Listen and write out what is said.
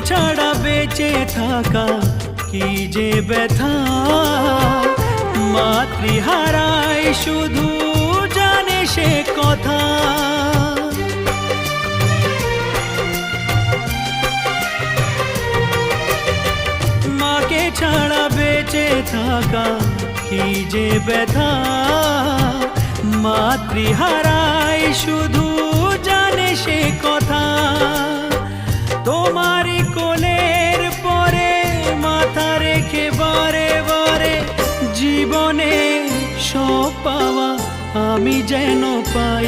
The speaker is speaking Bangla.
ছাড়া বেঁচে থাকা কি যে ব্যথা, মাতৃহারায় শুধু জানে সে কথা। মাকে ছাড়া বেঁচে থাকা কি যে ব্যথা, মাতৃহারায় শুধু জানে সে কথা। তোমারই কোলের পরে মাথা রেখে বারে বারে জীবনে সব পাওয়া আমি যেন পাই।